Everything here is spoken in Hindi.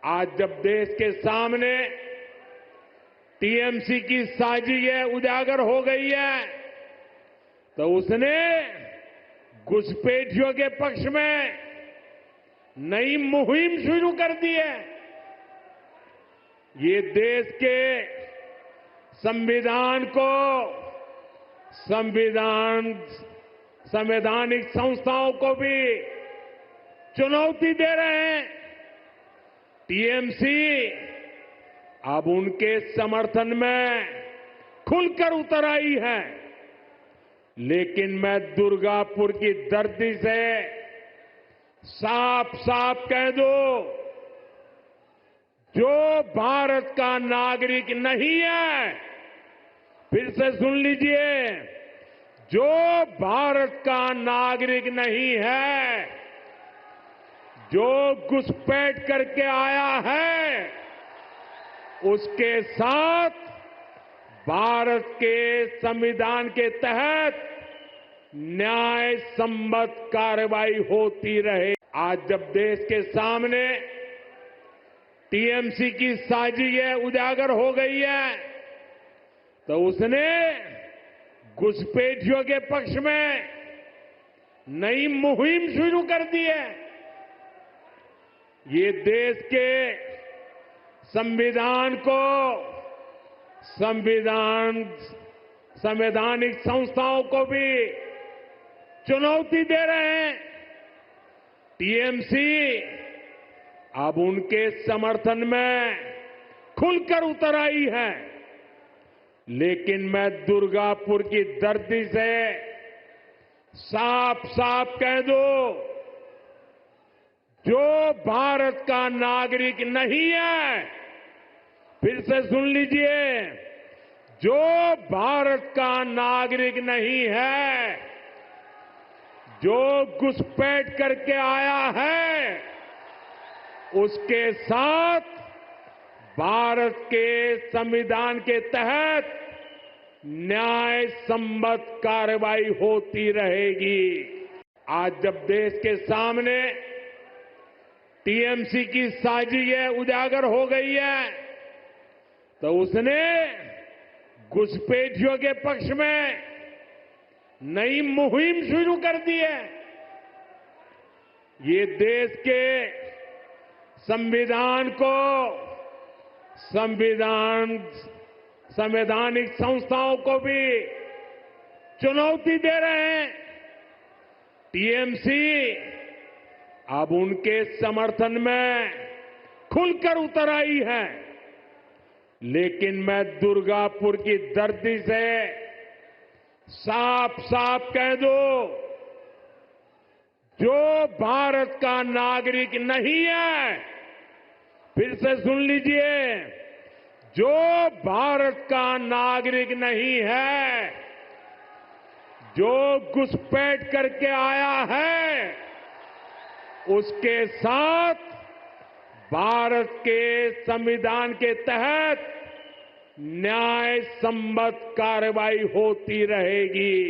आज जब देश के सामने टीएमसी की साजिश उजागर हो गई है, तो उसने घुसपैठियों के पक्ष में नई मुहिम शुरू कर दी है। ये देश के संविधान को, संवैधानिक संस्थाओं को भी चुनौती दे रहे हैं। टीएमसी अब उनके समर्थन में खुलकर उतर आई है, लेकिन मैं दुर्गापुर की धरती से साफ साफ कह दूं, जो भारत का नागरिक नहीं है, फिर से सुन लीजिए, जो भारत का नागरिक नहीं है, जो घुसपैठ करके आया है, उसके साथ भारत के संविधान के तहत न्याय सम्मत कार्रवाई होती रहे। आज जब देश के सामने टीएमसी की साजिश उजागर हो गई है, तो उसने घुसपैठियों के पक्ष में नई मुहिम शुरू कर दी है। ये देश के संविधान को, संवैधानिक संस्थाओं को भी चुनौती दे रहे हैं। टीएमसी अब उनके समर्थन में खुलकर उतर आई है, लेकिन मैं दुर्गापुर की धरती से साफ साफ कह दूं, जो भारत का नागरिक नहीं है, फिर से सुन लीजिए, जो भारत का नागरिक नहीं है, जो घुसपैठ करके आया है, उसके साथ भारत के संविधान के तहत न्याय सम्मत कार्रवाई होती रहेगी। आज जब देश के सामने टीएमसी की साजिश उजागर हो गई है, तो उसने घुसपैठियों के पक्ष में नई मुहिम शुरू कर दी है। ये देश के संविधान को, संवैधानिक संस्थाओं को भी चुनौती दे रहे हैं। टीएमसी अब उनके समर्थन में खुलकर उतर आई है, लेकिन मैं दुर्गापुर की धरती से साफ साफ कह दूं, जो भारत का नागरिक नहीं है, फिर से सुन लीजिए, जो भारत का नागरिक नहीं है, जो घुसपैठ करके आया है, उसके साथ भारत के संविधान के तहत न्याय सम्मत कार्रवाई होती रहेगी।